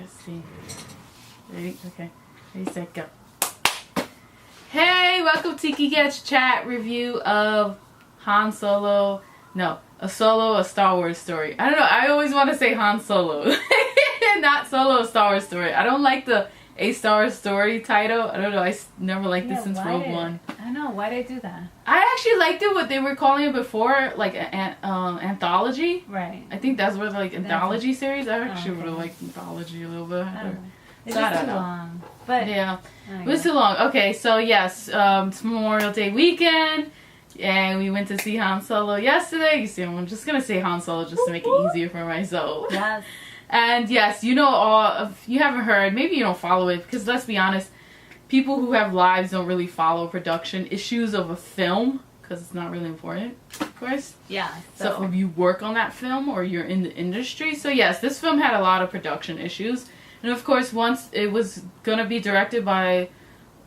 Let's see. Ready? Okay. Ready, set, go. Hey, welcome to Geekettes Chat review of Han Solo. No, a Star Wars story. I don't know. I always want to say Han Solo. Not Solo, a Star Wars story. I don't like the A Star Wars story title. I don't know. I never liked it since Rogue One. I know. Why did they do that? I actually liked it what they were calling it before, like an anthology. Right. I think that's what like anthology series. I actually would have liked anthology a little bit. It's just too long. But yeah, it was too long. Okay, so yes, it's Memorial Day weekend, and we went to see Han Solo yesterday. You see, I'm just gonna say Han Solo just to make it easier for myself. Yes. And yes, you know, if you haven't heard, maybe you don't follow it, because let's be honest, people who have lives don't really follow production issues of a film, because it's not really important, of course. Yeah. So if you work on that film or you're in the industry. So yes, this film had a lot of production issues. And of course, once it was going to be directed by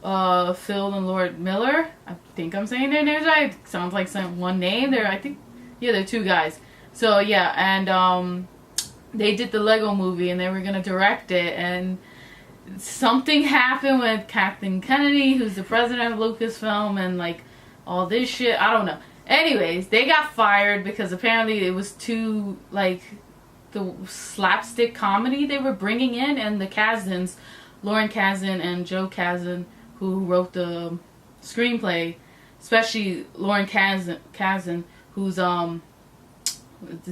Phil and Lord Miller. I think I'm saying their names right. It sounds like one name. They're two guys. So yeah, and they did the Lego movie and they were going to direct it. And something happened with Kathleen Kennedy, who's the president of Lucasfilm, and like all this shit. I don't know. Anyways, they got fired because apparently it was too like the slapstick comedy they were bringing in, and the Kasdans, Lauren Kasdan and Joe Kasdan, who wrote the screenplay, especially Lauren Kasdan, who's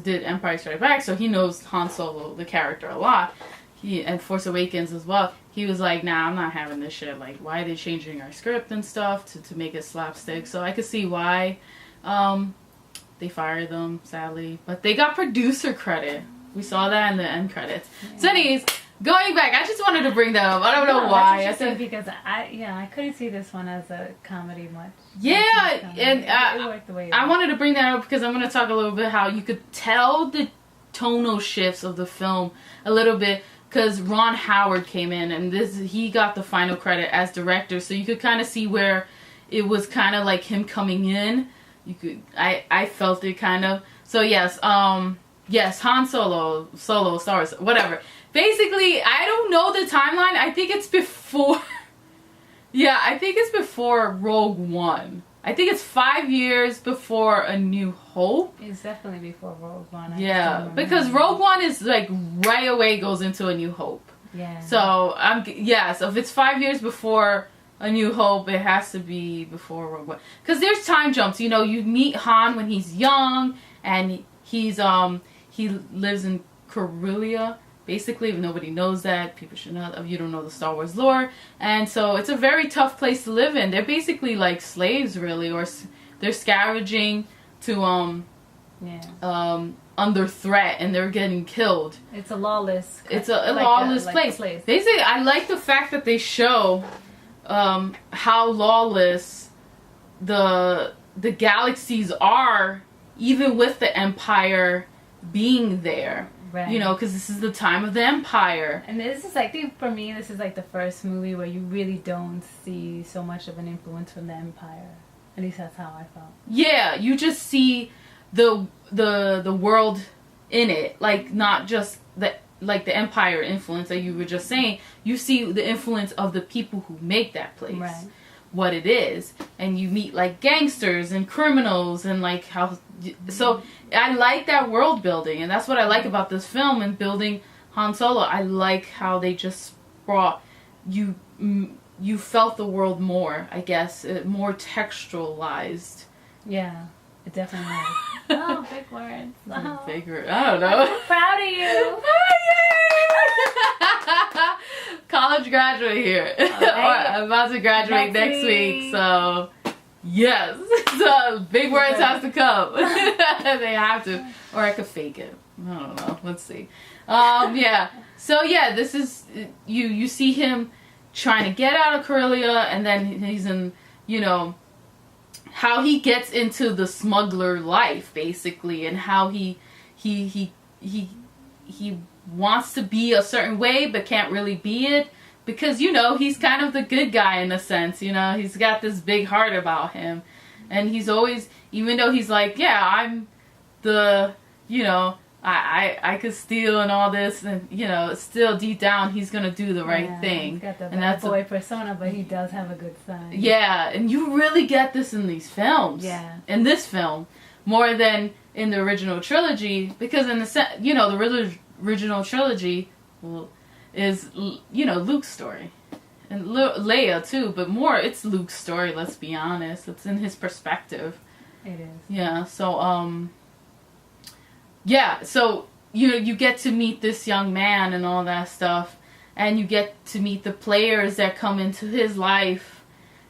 did Empire Strikes Back, so he knows Han Solo, the character, a lot. And Force Awakens as well. He was like, nah, I'm not having this shit. Like, why are they changing our script and stuff to make it slapstick? So I could see why they fired them, sadly. But they got producer credit. We saw that in the end credits. Yeah. So anyways, going back, I just wanted to bring that up. I don't know why. I said because I couldn't see this one as a comedy much. Yeah, and it worked the way I wanted to bring that up because I'm going to talk a little bit how you could tell the tonal shifts of the film a little bit, because Ron Howard came in and he got the final credit as director, so you could kind of see where it was kind of like him coming in. I felt it kind of. So yes, yes, Han Solo, Star Wars, whatever. Basically, I don't know the timeline. I think it's before. Yeah, I think it's before Rogue One. I think it's 5 years before A New Hope. It's definitely before Rogue One. Yeah, because Rogue One is like right away goes into A New Hope. Yeah. So so if it's 5 years before A New Hope, it has to be before Rogue One. Because there's time jumps. You know, you meet Han when he's young, and he lives in Corellia. Basically, if nobody knows that, people should know. If you don't know the Star Wars lore, and so it's a very tough place to live in. They're basically like slaves, really, or they're scavenging to under threat, and they're getting killed. It's a lawless. It's a lawless place. Basically, I like the fact that they show how lawless the galaxies are, even with the Empire being there. Right. You know, because this is the time of the Empire. And this is, I think, for me, this is like the first movie where you really don't see so much of an influence from the Empire. At least that's how I felt. Yeah, you just see the world in it, like not just the Empire influence that you were just saying. You see the influence of the people who make that place. Right. What it is, and you meet like gangsters and criminals, and like how. So I like that world building, and that's what I like about this film and building Han Solo. I like how they just brought you felt the world more, I guess, more textualized. Yeah, it definitely was. Oh, big words. Oh. Big words. I don't know. I'm proud of you. College graduate here. I'm about to graduate next week, so yes. So big words have to come. They have to, or I could fake it. I don't know. Let's see. Yeah. So yeah, this is you see him trying to get out of Corellia, and then he's in, you know, how he gets into the smuggler life basically, and how he wants to be a certain way but can't really be it, because, you know, he's kind of the good guy in a sense. You know, he's got this big heart about him, and he's always, even though he's like, yeah, I'm the, you know, I could steal and all this, and you know, still deep down he's gonna do the right thing. He's got the and bad boy persona, but he does have a good side. Yeah, and you really get this in these films. Yeah. In this film, more than in the original trilogy, because in the original trilogy is Luke's story, and Leia too, but more it's Luke's story. Let's be honest, it's in his perspective. It is. Yeah. So so you get to meet this young man and all that stuff, and you get to meet the players that come into his life,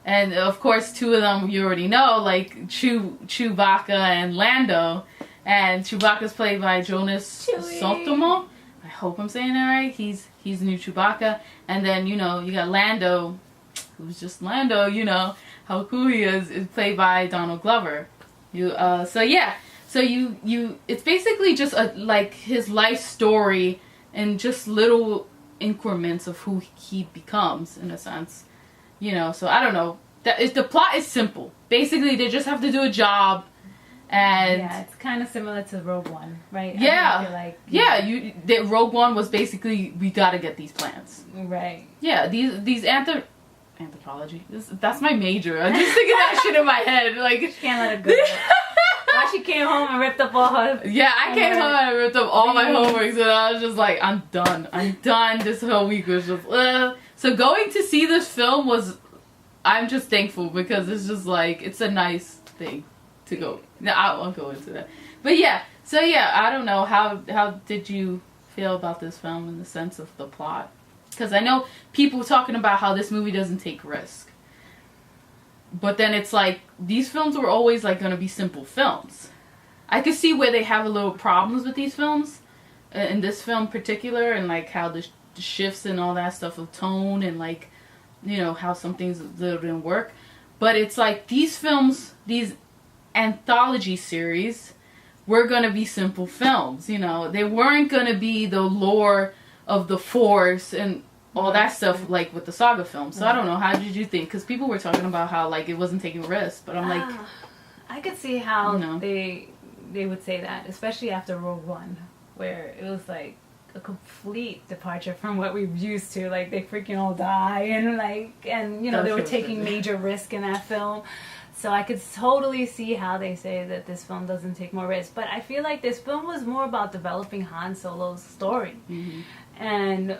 and of course 2 of them you already know, like Chewbacca and Lando, and Chewbacca's played by Jonas Sotomo. I hope I'm saying that right. He's the new Chewbacca, and then you got Lando, who's just Lando. You know how cool he is played by Donald Glover. So it's basically just like his life story and just little increments of who he becomes in a sense, so I don't know, the plot is simple. Basically they just have to do a job, and yeah, it's kind of similar to Rogue One, right? Rogue One was basically, we gotta get these plans right. Yeah, these anthropology, that's my major. I'm just thinking that shit in my head, like she can't let it go. Why she came home and ripped up all her... Yeah, I came home and I ripped up all my homeworks, and I was just like, I'm done. This whole week was just... So going to see this film I'm just thankful, because it's just like, it's a nice thing to go. No, I won't go into that. But yeah, so yeah, I don't know, how did you feel about this film in the sense of the plot? Because I know people talking about how this movie doesn't take risk. But then it's like, these films were always like going to be simple films. I could see where they have a little problems with these films, in this film in particular, and like how the shifts and all that stuff of tone, and like, how some things didn't work. But it's like, these films, these anthology series, were going to be simple films. They weren't going to be the lore of the Force and all that stuff, like with the saga film. So I don't know, how did you think? Because people were talking about how like it wasn't taking risks, but I'm like, I could see how they would say that, especially after Rogue One, where it was like a complete departure from what we're used to. Like they freaking all die, and they were taking major risk in that film. So I could totally see how they say that this film doesn't take more risks. But I feel like this film was more about developing Han Solo's story. Mm-hmm. And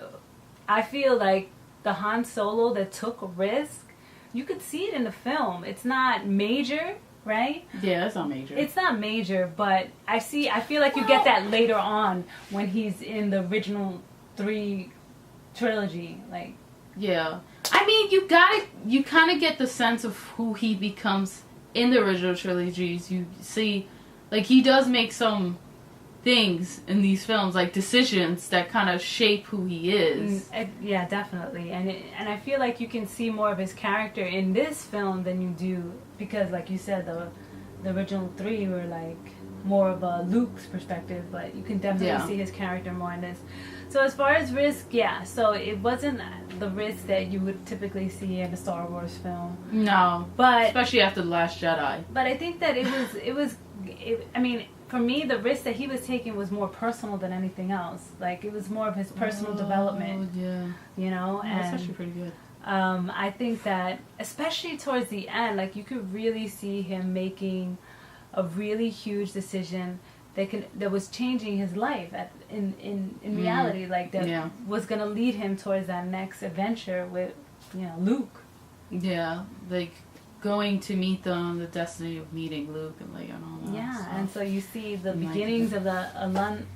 I feel like the Han Solo that took a risk, you could see it in the film. It's not major, right? Yeah, it's not major. It's not major, but I feel like you get that later on when he's in the original 3 trilogy. Like, yeah. I mean, you kind of get the sense of who he becomes in the original trilogies. You see, like, he does make some things in these films, like decisions that kind of shape who he is. Yeah, definitely. And I feel like you can see more of his character in this film than you do, because like you said, the original 3 were like more of a Luke's perspective, but you can definitely see his character more in this. So as far as risk, so it wasn't the risk that you would typically see in a Star Wars film. No, but especially after The Last Jedi. But I think that I mean, for me, the risk that he was taking was more personal than anything else. Like, it was more of his personal development. Yeah. And that's actually pretty good. I think that, especially towards the end, like, you could really see him making a really huge decision that was changing his life in reality. Like, that was going to lead him towards that next adventure with, Luke. Yeah, like going to meet them, the destiny of meeting Luke and Leia and all that. Yeah, stuff. and so you see the beginnings of the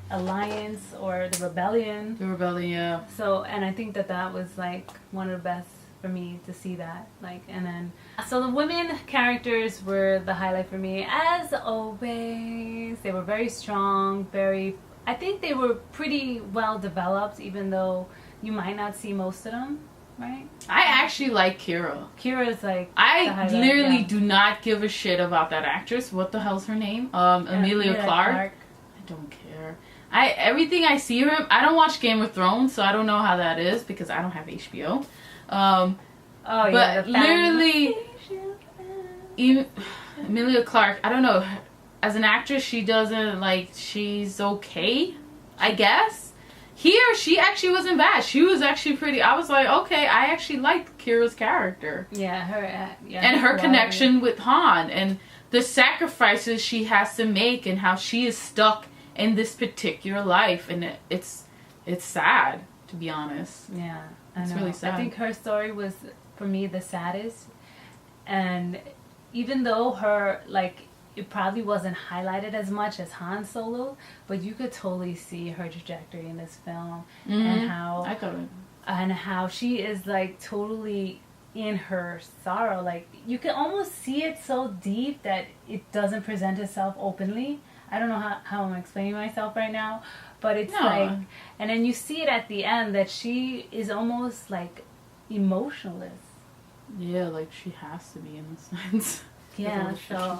alliance or the rebellion. The rebellion, yeah. So, and I think that was like one of the best for me to see that. Like, and then, so the women characters were the highlight for me, as always. They were very strong, I think they were pretty well developed, even though you might not see most of them. Right? I actually like Kira. Kira's like, I literally do not give a shit about that actress. What the hell's her name? Emilia Clarke. I don't care. Everything I see her in, I don't watch Game of Thrones, so I don't know how that is because I don't have HBO. But literally, even Emilia Clarke, I don't know. as an actress, she doesn't, like, she's okay, I guess. Here, she actually wasn't bad. She was actually pretty, I was like, okay, I actually liked Kira's character. Yeah, her, and her connection with Han, and the sacrifices she has to make, and how she is stuck in this particular life, and it's sad, to be honest. Yeah, I know. It's really sad. I think her story was, for me, the saddest, and even though her, like, it probably wasn't highlighted as much as Han Solo, but you could totally see her trajectory in this film, and how she is, like, totally in her sorrow. Like, you can almost see it so deep that it doesn't present itself openly. I don't know how I'm explaining myself right now, but it's like, and then you see it at the end that she is almost like emotionless. Yeah, like she has to be in a sense. Yeah, so,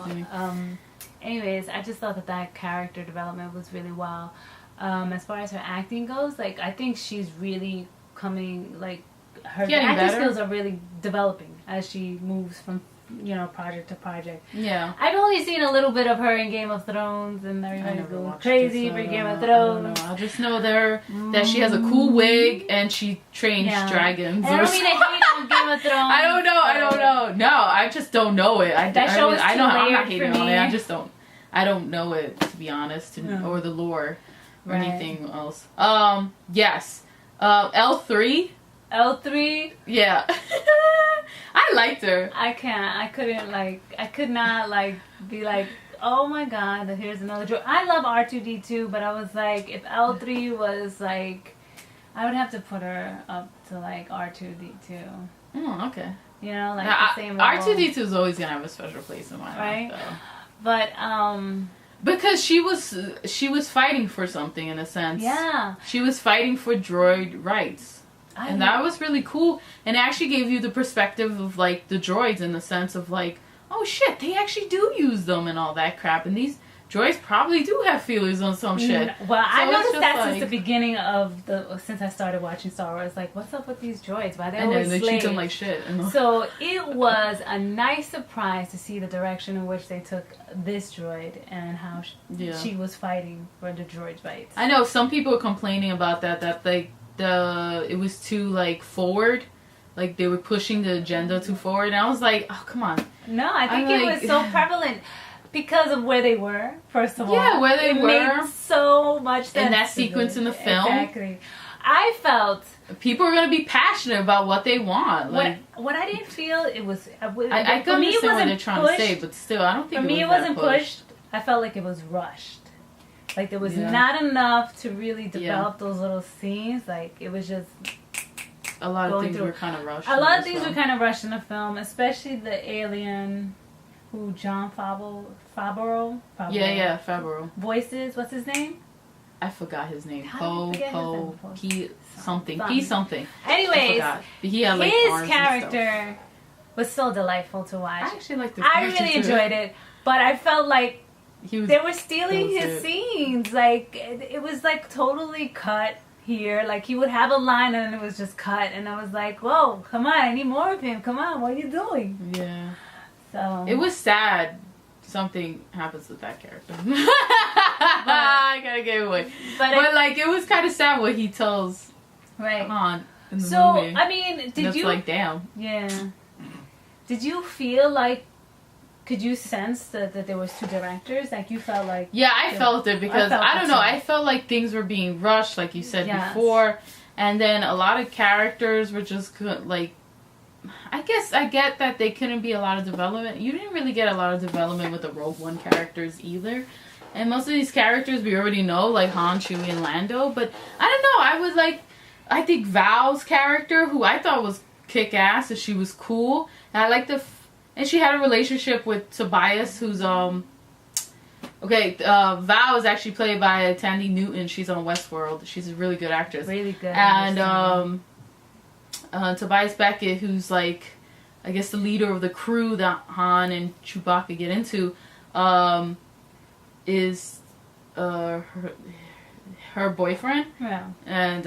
anyways, I just thought that character development was really well. As far as her acting goes, like, I think she's really coming, like, her acting skills are really developing as she moves from, you know, project to project. Yeah. I've only seen a little bit of her in Game of Thrones, and everybody's going crazy for Game of Thrones. I just know that she has a cool wig and she trains dragons. And I don't mean to hate on Game of Thrones. I don't know. No, I just don't know it. That show is too layered I'm not hating for me. on it. I don't know it, to be honest, or the lore or anything else. Yes. L3. L3? Yeah. I liked her. I could not, like, be like, oh my god, here's another droid. I love R2-D2, but I was like, if L3 was, like, I would have to put her up to, like, R2-D2. Oh, okay. You know, like, the same level. R2-D2 is always gonna have a special place in my life, though. But, because she was fighting for something, in a sense. Yeah. She was fighting for droid rights. And that was really cool. And it actually gave you the perspective of, like, the droids, in the sense of, like, oh shit, they actually do use them and all that crap. And these droids probably do have feelers on some shit. Well, so I noticed that since the beginning of since I started watching Star Wars. Like, what's up with these droids? Why they're always slaves? They treat them like shit. So it was a nice surprise to see the direction in which they took this droid and how she was fighting for the droid rights. I know some people are complaining about that it was too, like, forward, like they were pushing the agenda too forward, and I was like, oh, come on. No, I think it was so prevalent because of where they were, first of all. Yeah, where they were. Made so much sense. In that sequence in the film. Exactly. I felt people are going to be passionate about what they want. Like, what I didn't feel, it was, I can understand what they're trying to say, but still, I don't think it wasn't pushed. I felt like it was rushed. Like, there was not enough to really develop those little scenes. Like, it was just... A lot of things were kind of rushed. A lot of things were kind of rushed in the film, especially the alien who Jon Favreau. Yeah, Favreau. Voices, what's his name? I forgot his name. P something. Anyways, he had, like, his character was so delightful to watch. I actually liked the I really enjoyed it, but I felt like they were stealing his scenes. Like, it was, like, totally cut here. Like, he would have a line and it was just cut. And I was like, whoa, come on, I need more of him. Come on, what are you doing? Yeah. So. It was sad. Something happens with that character. I gotta get away. But like, it was kind of sad what he tells Han in the movie. I mean, did you... like, damn. Yeah. Did you feel like... Could you sense that there was two directors? Like, you felt like... Yeah, I felt it because, I don't know, I felt like things were being rushed, like you said before. And then a lot of characters were just, like... I guess I get that they couldn't be a lot of development. You didn't really get a lot of development with the Rogue One characters either. And most of these characters we already know, like Han, Chewie, and Lando. But, I don't know, I was like... I think Val's character, who I thought was kick-ass, and she was cool. And I like the... And she had a relationship with Tobias, who's, Val is actually played by Tandy Newton. She's on Westworld. She's a really good actress. Really good. And, Tobias Beckett, who's, like, I guess the leader of the crew that Han and Chewbacca get into, is, her boyfriend. Yeah. And,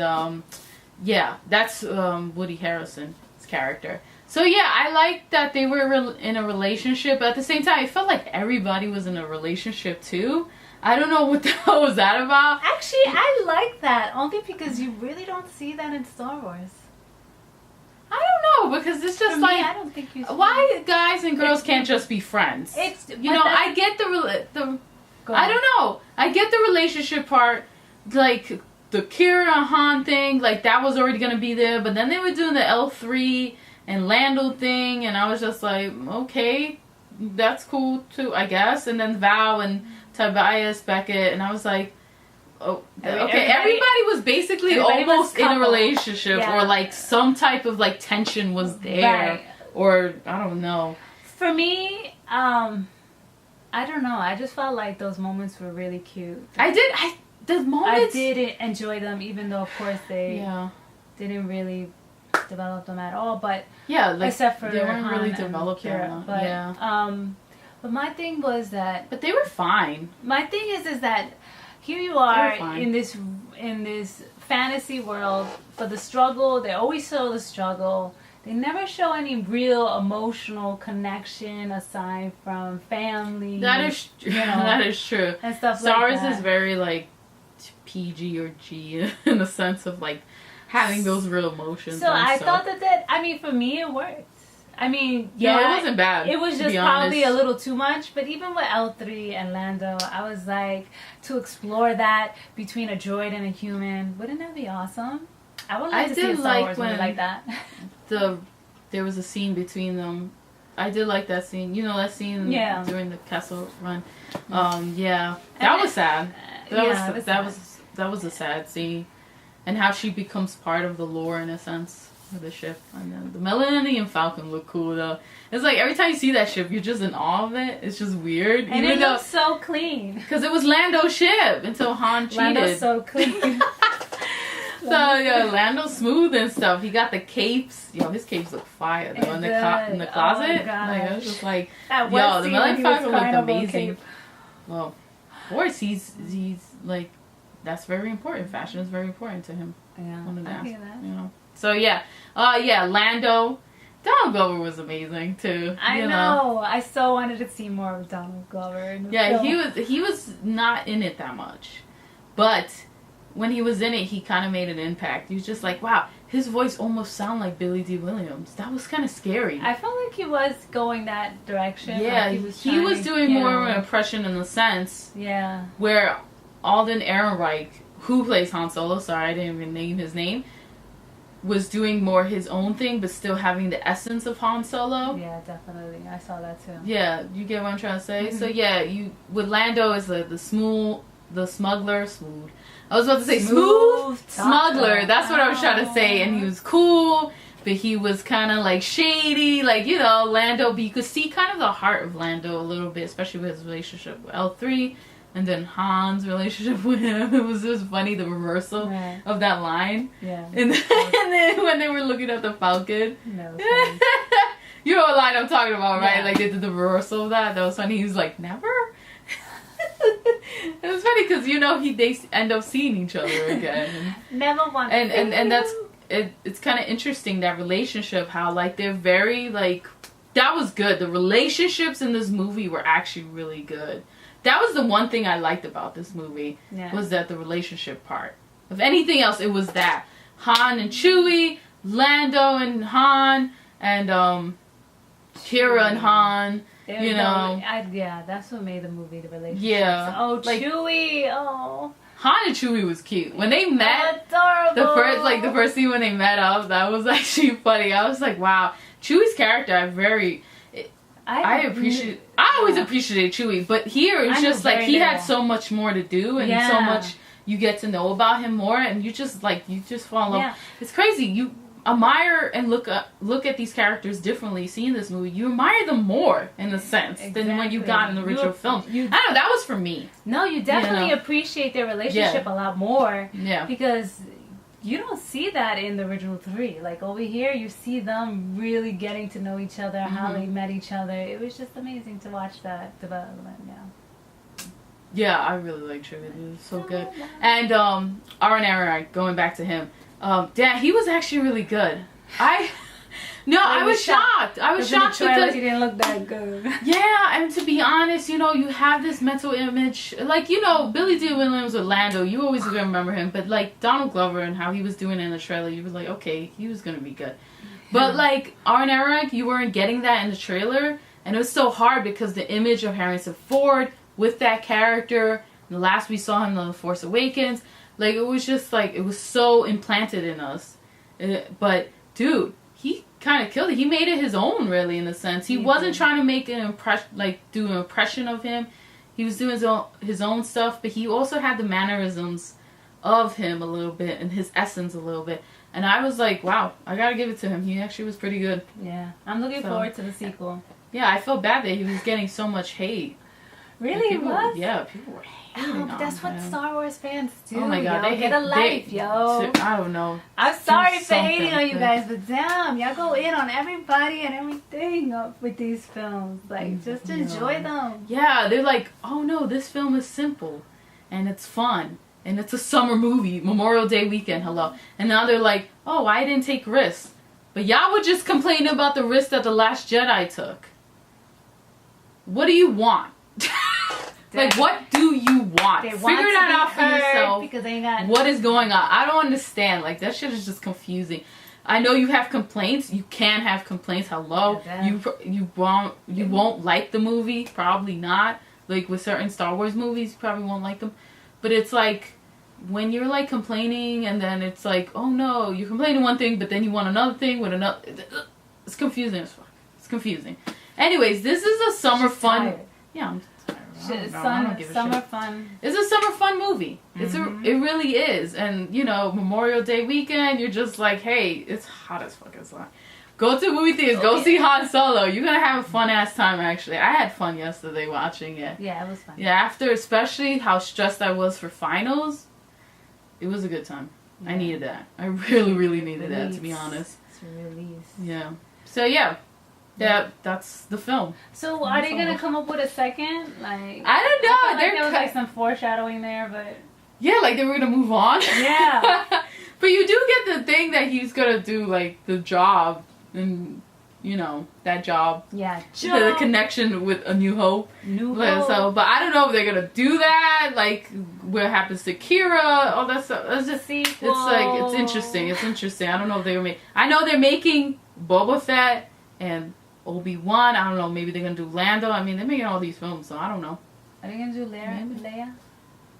that's, Woody Harrelson's character. So yeah, I like that they were in a relationship, but at the same time, I felt like everybody was in a relationship too. I don't know what the hell was that about. Actually, I like that only because you really don't see that in Star Wars. I don't know, because it's just like, I don't think you see why guys and girls can't just be friends? I get the I don't know. I get the relationship part, like the Kira and Han thing, like that was already gonna be there, but then they were doing the L3 and Lando thing, and I was just like, okay, that's cool too, I guess. And then Val and Tobias Beckett, and I was like, oh, okay. Everybody was basically almost in a relationship, or like some type of like tension was there, or I don't know. For me, I don't know. I just felt like those moments were really cute. I did enjoy them, even though of course they didn't really develop them at all. But except for they weren't really developed. But my thing was that. But they were fine. My thing is that here you are in this fantasy world for the struggle. They always show the struggle. They never show any real emotional connection aside from family. That is that is true. And stuff Star like that. Wars is very like PG or G in the sense of like having those real emotions. So I thought that I mean, for me it worked. I mean, no, it wasn't bad. It was just probably a little too much. But even with L3 and Lando, I was like, to explore that between a droid and a human, wouldn't that be awesome? I would like to see a Star Wars movie like that. There was a scene between them. I did like that scene. You know that scene during the castle run. That was sad. That was a sad scene, and how she becomes part of the lore in a sense. The ship, and then the Millennium Falcon looked cool though. It's like every time you see that ship, you're just in awe of it. It's just weird, and it looks so clean because it was Lando's ship until Han cheated. Lando's so clean. So Lando's smooth and stuff. He got the capes. His capes look fire though in the closet. Like, I was just like, the Millennium Falcon looked amazing. Well, of course he's like, that's very important. Fashion is very important to him. Yeah, I hear that. So Lando. Donald Glover was amazing too. I know. I so wanted to see more of Donald Glover. In the film. he was not in it that much, but when he was in it, he kind of made an impact. He was just like, wow, his voice almost sounded like Billy D. Williams. That was kind of scary. I felt like he was going that direction. Yeah, like he was doing more of an impression in the sense. Yeah. Where Alden Ehrenreich, who plays Han Solo, sorry I didn't even name his name, was doing more his own thing, but still having the essence of Han Solo. Yeah, definitely. I saw that too. Yeah, you get what I'm trying to say? Mm-hmm. So with Lando as the smuggler, smooth. I was about to say smooth smuggler. That's what I was trying to say. And he was cool, but he was kind of like shady, like, Lando. But you could see kind of the heart of Lando a little bit, especially with his relationship with L3. And then Han's relationship with him. It was just funny, the reversal of that line. Yeah. And then when they were looking at the Falcon. No, you know what line I'm talking about, right? Yeah. Like they did the reversal of that. That was funny. He was like, never? It was funny because, they end up seeing each other again. Never want and that's, it's kind of interesting, that relationship, how like they're very like, that was good. The relationships in this movie were actually really good. That was the one thing I liked about this movie, was that the relationship part. If anything else, it was that. Han and Chewie, Lando and Han, and Kira and Han, that's what made the movie, the relationship. Yeah. Oh, Chewie, oh. Han and Chewie was cute. When they met, adorable. the first scene when they met up, that was actually funny. I was like, wow. Chewie's character, I always appreciate Chewie, but here it's just like he had so much more to do, and so much you get to know about him more, and you just fall in love. Yeah. It's crazy. You admire and look at these characters differently. Seeing this movie, you admire them more in a sense than when you got in the original film. I don't know. That was for me. No, you definitely appreciate their relationship a lot more. Yeah, because you don't see that in the original 3. Like, over here, you see them really getting to know each other, how they met each other. It was just amazing to watch that development, Yeah, I really like Chewie. It was so good. And Aaron Ehrenreich, going back to him, he was actually really good. No, I was shocked. I was shocked because he didn't look that good. Yeah, and to be honest, you know, you have this mental image, like, you know, Billy D. Williams with Lando, you always gonna remember him, but like Donald Glover and how he was doing it in the trailer, you were like, okay, he was gonna be good. But like Arn Eric, you weren't getting that in the trailer, and it was so hard because the image of Harrison Ford with that character, the last we saw him in The Force Awakens, like, it was just like, it was so implanted in us. But dude, he kind of killed it. He made it his own, really, in a sense. He wasn't trying to make an impression, like do an impression of him. He was doing his own stuff, but he also had the mannerisms of him a little bit and his essence a little bit. And I was like, wow, I gotta give it to him. He actually was pretty good. Yeah, I'm looking forward to the sequel. Yeah, I felt bad that he was getting so much hate. Really, people, was? Yeah, people were hating on that's what him. Star Wars fans do. Oh my god, they get a life, yo. I don't know. I'm sorry for hating on you guys, but damn, y'all go in on everybody and everything with these films. Like, just enjoy them. Yeah, they're like, oh no, this film is simple, and it's fun, and it's a summer movie, Memorial Day weekend, hello. And now they're like, oh, I didn't take risks. But y'all were just complaining about the risk that The Last Jedi took. What do you want? Like, what do you want? Figure that out for yourself. Because they got what is going on? I don't understand. Like, that shit is just confusing. I know you have complaints. You can have complaints. Hello, you won't like the movie. Probably not. Like with certain Star Wars movies, you probably won't like them. But it's like when you're like complaining, and then it's like, oh no, you're complaining one thing, but then you want another thing with another. It's confusing as fuck. It's confusing. Anyways, this is a summer fun. Tired. Yeah, I'm tired. Summer fun. It's a summer fun movie. It really is. And you know, Memorial Day weekend, you're just like, hey, it's hot as fuck. It's hot. Go to movie theaters. Go see Han Solo. You're gonna have a fun ass time. Actually, I had fun yesterday watching it. Yeah, it was fun. Yeah, after especially how stressed I was for finals, it was a good time. Yeah. I needed that. I really, really needed that, to be honest. It's a release. Yeah. So yeah. Yeah, that's the film. So are they gonna come up with a second? Like, I don't know. There was like some foreshadowing there, but yeah, like they were gonna move on. Yeah. But you do get the thing that he's gonna do, like the job, and you know that job. Yeah. The connection with A New Hope. Hope. So, but I don't know if they're gonna do that. Like, what happens to Kira? All that stuff. It's just sequel. It's like it's interesting. It's interesting. I don't know if they're making. I know they're making Boba Fett and Obi-Wan. I don't know. Maybe they're gonna do Lando. I mean, they're making all these films, so I don't know. Are they gonna do Leia?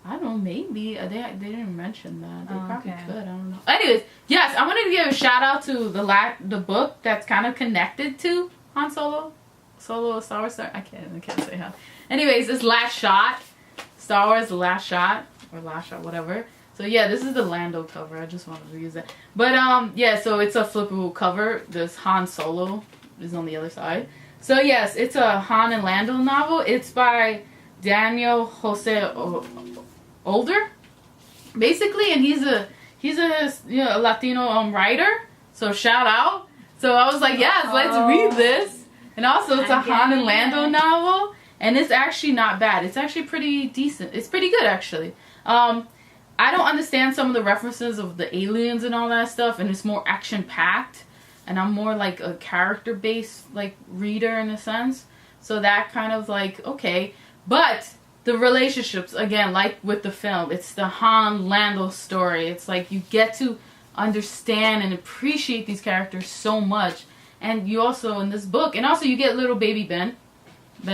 I don't know. Maybe they didn't mention that. They probably could. I don't know. Anyways, yes, I wanted to give a shout out to the book that's kind of connected to Han Solo, Star Wars. I can't say how. Anyways, this Last Shot, Star Wars: The Last Shot, or Last Shot, whatever. So yeah, this is the Lando cover. I just wanted to use that. But yeah, so it's a flippable cover. This Han Solo is on the other side. So yes, it's a Han and Lando novel. It's by Daniel Jose Older, basically, and he's a Latino writer. So shout out. So I was like, yes, let's read this. And also, it's a Han and Lando novel, and it's actually not bad. It's actually pretty decent. It's pretty good, actually. I don't understand some of the references of the aliens and all that stuff, and it's more action packed. And I'm more like a character based like reader in a sense. So that kind of like, okay. But the relationships, again, like with the film, it's the Han Lando story. It's like you get to understand and appreciate these characters so much. And you also, in this book, and also you get little baby Ben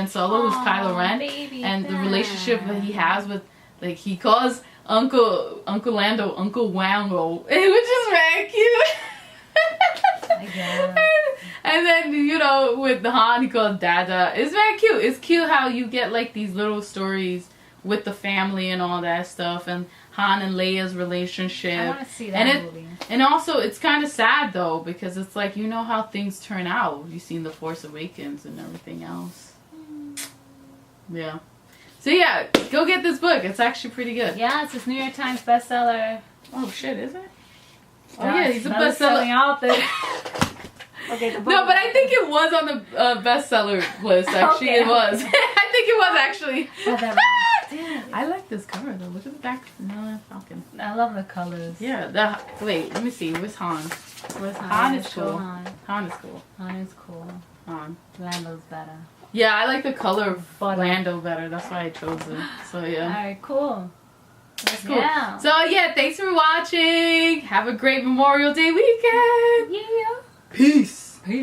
Solo, who's Kylo Ren. And the relationship that he has with, like, he calls Uncle Lando Uncle Wango, which is very cute. And then, you know, with the Han, he calls Dada. It's very cute. It's cute how you get like these little stories with the family and all that stuff, and Han and Leia's relationship. I want to see that movie. And also, it's kind of sad though, because it's like, you know how things turn out. You've seen The Force Awakens and everything else. Yeah. So yeah, go get this book. It's actually pretty good. Yeah, it's this New York Times bestseller. Oh shit, is it? Oh yeah, he's a bestseller author. Okay, no, but I think it was on the bestseller list. Actually, it was. I think it was actually. Damn. I like this cover though. Look at the back. No, Falcon. I love the colors. Yeah. Wait. Let me see. Where's Han? Han is cool. Han is cool. Han is cool. Han. Lando's better. Yeah, I like the color of Lando better. That's why I chose it. So yeah. Alright, cool. That's cool. Yeah. So yeah, thanks for watching. Have a great Memorial Day weekend. Yeah. Peace.